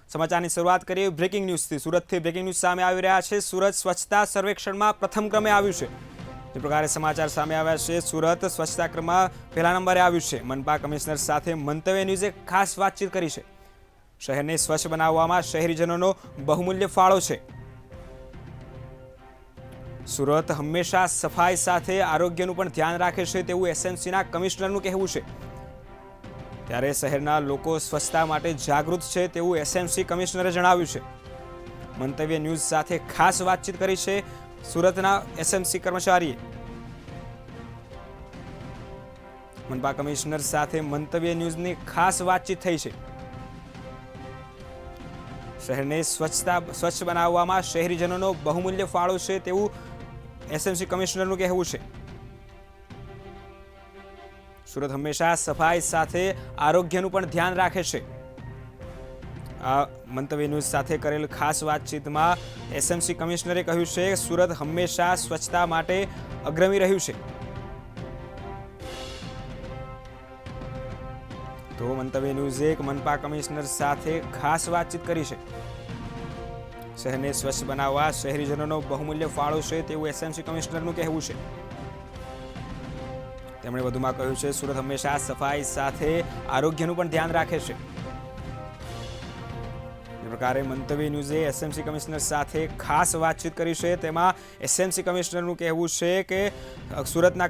સમાચારની શરૂઆત કરીએ બ્રેકિંગ ન્યૂઝથી। સુરતથી બ્રેકિંગ ન્યૂઝ સામે આવી રહ્યા છે। સુરત સ્વચ્છતા સર્વેક્ષણમાં પ્રથમ ક્રમે આવ્યું છે। જે પ્રકારે સમાચાર સામે આવ્યા છે, સુરત સ્વચ્છતા ક્રમમાં પહેલા નંબરે આવ્યું છે। મનપા કમિશનર સાથે મંતવ્ય ન્યૂઝે ખાસ વાતચીત કરી છે। શહેરને સ્વચ્છ બનાવવામાં શહેરીજનોનો બહુમૂલ્ય ફાળો છે। સુરત હંમેશા સફાઈ સાથે આરોગ્યનું પણ ધ્યાન રાખે છે તેવું એસએમસીના કમિશનરનું કહેવું છે। ત્યારે શહેરના લોકો સ્વચ્છતા માટે જાગૃત છે તેવું એસએમસી કમિશનરે જણાવ્યું છે। મંતવ્ય ન્યૂઝ સાથે ખાસ વાતચીત કરી છે સુરતના એસએમસી કર્મચારીએ। મનપા કમિશનર સાથે મંતવ્ય ન્યૂઝની ખાસ વાતચીત થઈ છે। શહેરને સ્વચ્છ બનાવવામાં શહેરીજનોનો બહુમૂલ્ય ફાળો છે તેવું એસએમસી કમિશનરનું કહેવું છે। સુરત હંમેશા સફાઈ સાથે આરોગ્યનું પણ ધ્યાન રાખે છે। આ મંતવ્ય ન્યૂઝ સાથે કરેલ ખાસ વાતચીતમાં એસએમસી કમિશનરે કહ્યું છે કે સુરત હંમેશા સ્વચ્છતા માટે અગ્રણી રહ્યું છે। તો મંતવ્ય ન્યૂઝે મનપા કમિશનર સાથે ખાસ વાતચીત કરી છે। શહેરને સ્વચ્છ બનાવવા શહેરીજનોનો બહુમૂલ્ય ફાળો છે તેવું એસએમસી કમિશનરનું કહેવું છે। તેમણે વધુમાં કહ્યું છે સુરત હંમેશા સફાઈ સાથે આરોગ્યનું પણ ધ્યાન રાખે છે। એ પ્રકારે મંતવ્ય ન્યૂઝે એસએમસી કમિશનર સાથે ખાસ વાતચીત કરી છે। તેમાં એસએમસી કમિશનરનું કહેવું છે કે સુરતના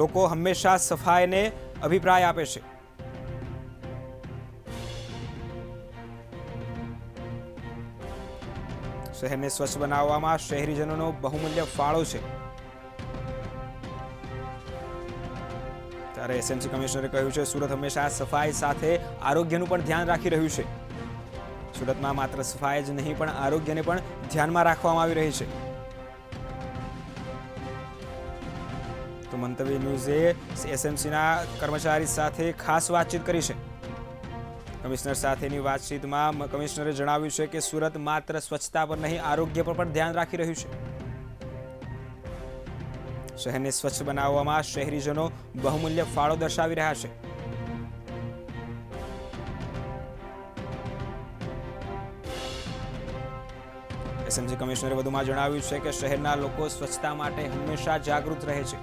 લોકો હંમેશા સફાઈને અભિપ્રાય આપે છે। શહેરને સ્વચ્છ બનાવવામાં શહેરીજનોનો બહુમૂલ્ય ફાળો છે। ત્યારે એસએમસી કમિશનરે કહ્યું છે સુરત હંમેશા સફાઈ સાથે આરોગ્યનું પણ ધ્યાન રાખી રહ્યું છે। સુરતમાં માત્ર સફાઈ જ નહીં પણ આરોગ્યને પણ ધ્યાનમાં રાખવામાં આવી રહી છે। તો મંતવ્ય ન્યૂઝે એસએમસીના કર્મચારી સાથે ખાસ વાતચીત કરી છે। કમિશનર સાથેની વાતચીતમાં કમિશનરે જણાવ્યું છે કે સુરત માત્ર સ્વચ્છતા પર નહીં આરોગ્ય પર પણ ધ્યાન રાખી રહ્યું છે। શહેરને સ્વચ્છ બનાવવામાં શહેરીજનો બહુમૂલ્ય ફાળો દર્શાવી રહ્યા છે। એસએમસી કમિશનરે વધુમાં જણાવ્યું છે કે શહેરના લોકો સ્વચ્છતા માટે હંમેશા જાગૃત રહે છે।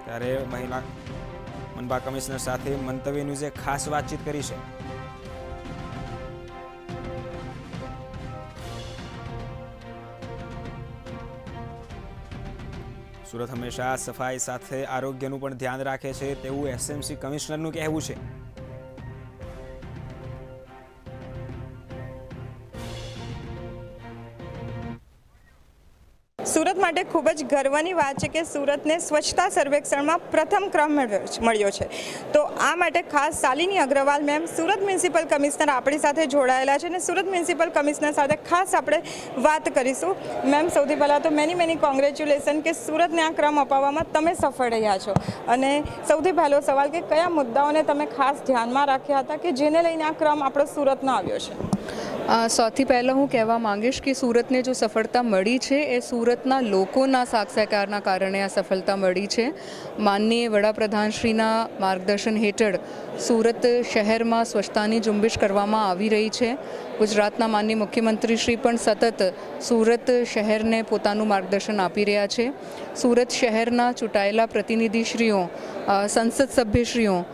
ત્યારે મનપા કમિશનર સાથે મંતવ્ય ન્યૂઝે ખાસ વાતચીત કરી છે। સુરત હંમેશા સફાઈ સાથે આરોગ્યનું પણ ધ્યાન રાખે છે તેવું એસએમસી કમિશનરનું કહેવું છે। સુરત માટે ખૂબ જ ગર્વની વાત છે કે સુરતને સ્વચ્છતા સર્વેક્ષણમાં પ્રથમ ક્રમ મળ્યો છે। તો આ માટે ખાસ Shalini Agarwal ma'am Surat municipal commissioner આપણી સાથે જોડાયેલા છે અને સુરત મ્યુનિસિપલ કમિશનર સાથે ખાસ આપણે વાત કરીશું। મેમ સૌથી પહેલાં તો મેની કોંગ્રેચ્યુલેશન કે સુરતને આ ક્રમ અપાવવામાં તમે સફળ રહ્યા છો। અને સૌથી પહેલો સવાલ કે કયા મુદ્દાઓને તમે ખાસ ધ્યાનમાં રાખ્યા હતા કે જેને લઈને આ ક્રમ આપણો સુરતનો આવ્યો છે? સૌથી પહેલાં હું કહેવા માંગીશ કે સુરતને જો સફળતા મળી છે એ સુરતના લોકોના સાથ સહકારના કારણે આ સફળતા મળી છે। માનનીય વડાપ્રધાનશ્રીના માર્ગદર્શન હેઠળ સુરત શહેરમાં સ્વચ્છતાની ઝુંબેશ કરવામાં આવી રહી છે। ગુજરાતના માનનીય મુખ્યમંત્રીશ્રી પણ સતત સુરત શહેરને પોતાનું માર્ગદર્શન આપી રહ્યા છે। સુરત શહેરના ચૂંટાયેલા પ્રતિનિધિશ્રીઓ, સંસદ સભ્યશ્રીઓ,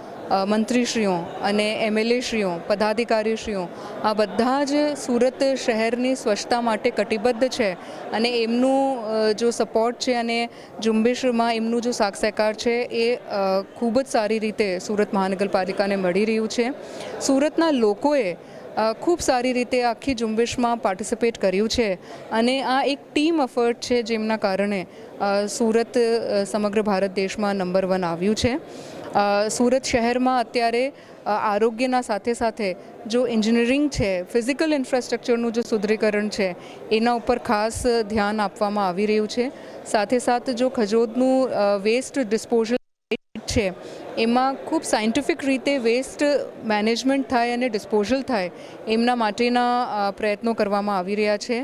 મંત્રીશ્રીઓ અને એમએલએશ્રીઓ, પદાધિકારીશ્રીઓ આ બધા જ સુરત શહેરની સ્વચ્છતા માટે કટિબદ્ધ છે અને એમનું જો સપોર્ટ છે અને ઝુંબેશમાં એમનું જો સાથ સહકાર છે એ ખૂબ જ સારી રીતે સુરત મહાનગરપાલિકાને મળી રહ્યું છે। સુરતના લોકોએ ખૂબ સારી રીતે આખી ઝુંબેશમાં પાર્ટિસિપેટ કર્યું છે અને આ એક ટીમ એફર્ટ છે જેમના કારણે સુરત સમગ્ર ભારત દેશમાં નંબર 1 આવ્યું છે। સુરત શહેરમાં અત્યારે આરોગ્યના સાથે સાથે જો એન્જિનિયરિંગ છે, ફિઝિકલ ઇન્ફ્રાસ્ટ્રક્ચરનું જો સુદૃઢીકરણ છે એના ઉપર ખાસ ધ્યાન આપવામાં આવી રહ્યું છે। સાથે સાથે જો ખજોદનું વેસ્ટ ડિસ્પોઝલ છે એમાં ખૂબ સાયન્ટિફિક રીતે વેસ્ટ મેનેજમેન્ટ થાય અને ડિસ્પોઝલ થાય એમના માટેના પ્રયત્નો કરવામાં આવી રહ્યા છે।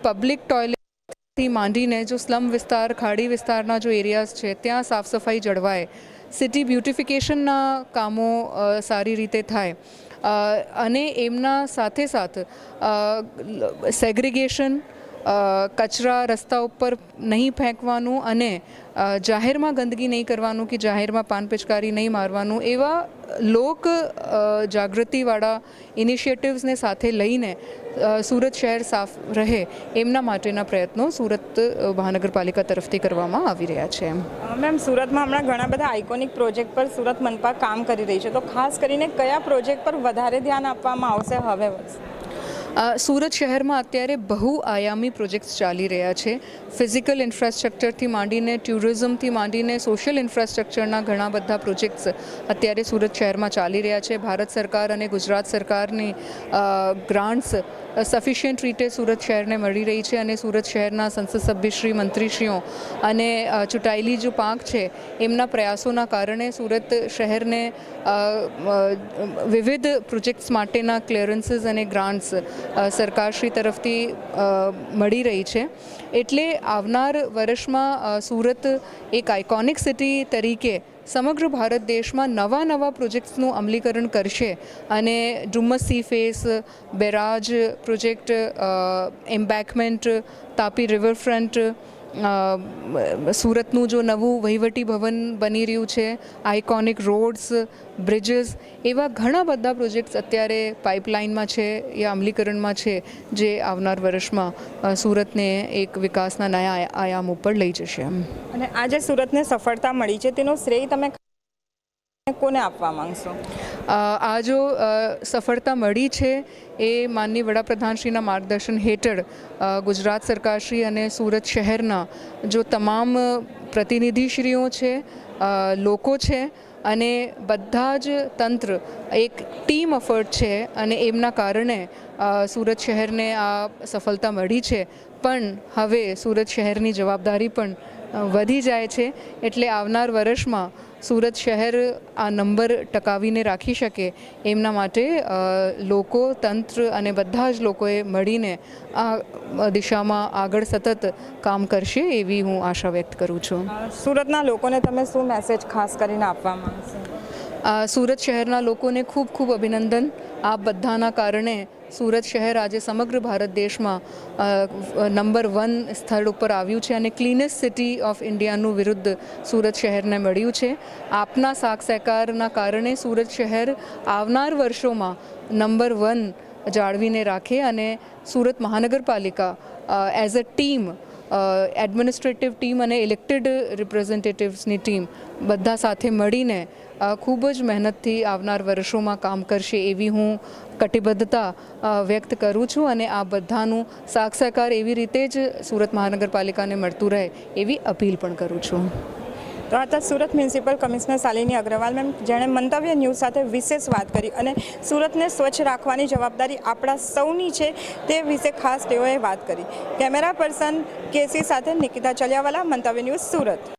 પબ્લિક ટોયલેટથી માંડીને જો સ્લમ વિસ્તાર, ખાડી વિસ્તારના જો એરિયાઝ છે ત્યાં સાફ સફાઈ જળવાય સિટી બ્યુટિફિકેશનના કામો સારી રીતે થાય અને એમના સાથે સાથ સેગ્રિગેશન, કચરા રસ્તા ઉપર નહીં ફેંકવાનું અને જાહેરમાં ગંદકી નહીં કરવાનું કે જાહેરમાં પાન પિચકારી નહીં મારવાનું એવા લોક જાગૃતિવાળા ઇનિશિયેટિવ્સને સાથે લઈને સુરત શહેર સાફ રહે એમના માટેના પ્રયત્નો સુરત મહાનગરપાલિકા તરફથી કરવામાં આવી રહ્યા છે. મેમ, સુરતમાં હમણાં ઘણા બધા આઇકોનિક પ્રોજેક્ટ પર સુરત મનપા કામ કરી રહી છે, તો ખાસ કરીને કયા પ્રોજેક્ટ પર વધારે ધ્યાન આપવામાં આવશે હવે? સુરત શહેરમાં અત્યારે બહુઆયામી પ્રોજેક્ટ્સ ચાલી રહ્યા છે. ફિઝિકલ ઇન્ફ્રાસ્ટ્રક્ચરથી માંડીને ટુરિઝમથી માંડીને સોશિયલ ઇન્ફ્રાસ્ટ્રક્ચરના ઘણા બધા પ્રોજેક્ટ્સ અત્યારે સુરત શહેરમાં ચાલી રહ્યા છે. ભારત સરકાર અને ગુજરાત સરકારની ગ્રાન્ટ્સ સફિશિયન્ટ રીતે સુરત શહેરને મળી રહી છે અને સુરત શહેરના સંસદ સભ્યશ્રી, મંત્રીશ્રીઓ અને ચૂંટાયેલી જો પાંખ છે એમના પ્રયાસોના કારણે સુરત શહેરને વિવિધ પ્રોજેક્ટ્સ માટેના ક્લિયરન્સીસ અને ગ્રાન્ટ્સ સરકારશ્રી તરફથી મળી રહી છે. એટલે આવનાર વર્ષમાં સુરત એક આઇકોનિક સિટી તરીકે સમગ્ર ભારત દેશમાં નવા પ્રોજેક્ટ્સનું અમલીકરણ કરશે અને Dumas sea face, barrage project, embankment, Tapi riverfront, સુરતનું જો નવું વહીવટી ભવન બની રહ્યું છે, આઇકોનિક રોડ્સ, બ્રિજીસ, એવા ઘણા બધા પ્રોજેક્ટ્સ અત્યારે પાઇપલાઇનમાં છે યા અમલીકરણમાં છે જે આવનાર વર્ષમાં સુરતને એક વિકાસના નયા આયામ ઉપર લઈ જશે. અને આજે સુરતને સફળતા મળી છે તેનો શ્રેય તમે કોને આપવા માંગશો? આ જો સફળતા મળી છે એ માનનીય વડાપ્રધાનશ્રીના માર્ગદર્શન હેઠળ ગુજરાત સરકારશ્રી અને સુરત શહેરના જો તમામ પ્રતિનિધિશ્રીઓ છે, લોકો છે અને બધા જ તંત્ર એક ટીમ એફર્ટ છે અને એમના કારણે સુરત શહેરને આ સફળતા મળી છે. પણ હવે સુરત શહેરની જવાબદારી પણ વધી જાય છે. એટલે આવનાર વર્ષમાં સુરત શહેર આ નંબર ટકાવીને રાખી શકે એમના માટે લોકો, તંત્ર અને બધા જ લોકોએ મળીને આ દિશામાં આગળ સતત કામ કરશે એવી હું આશા વ્યક્ત કરું છું. સુરતના લોકોને તમે શું મેસેજ ખાસ કરીને આપવા માંગશો? સુરત શહેરના લોકોને ખૂબ ખૂબ અભિનંદન. આ બધાના કારણે સુરત શહેર આજે સમગ્ર ભારત દેશમાં નંબર 1 સ્થળ ઉપર આવ્યું છે અને ક્લીનેસ્ટ સિટી ઓફ ઇન્ડિયાનું વિરુદ્ધ સુરત શહેરને મળ્યું છે. આપના સાથ સહકારના કારણે સુરત શહેર આવનાર વર્ષોમાં નંબર 1 જાળવીને રાખે અને સુરત મહાનગરપાલિકા as a team, administrative team અને ઇલેક્ટેડ રિપ્રેઝેન્ટેટિવ્સની ટીમ બધા સાથે મળીને ખૂબ જ મહેનતથી આવનાર વર્ષોમાં કામ કરશે એવી હું કટિબદ્ધતા વ્યક્ત કરું છું અને આ બધાનું સાથ સહકાર એવી રીતે જ સુરત મહાનગરપાલિકાને મળતું રહે એવી અપીલ પણ કરું છું. તો આ હતા Surat municipal commissioner Shalini Agarwal ma'am, જેણે મંતવ્ય ન્યૂઝ સાથે વિશેષ વાત કરી અને સુરતને સ્વચ્છ રાખવાની જવાબદારી આપણા સૌની છે તે વિશે ખાસ તેઓએ વાત કરી. કેમેરા પર્સન કેસી સાથે નિકિતા ચલિયાવાલા, મંતવ્ય ન્યૂઝ, સુરત.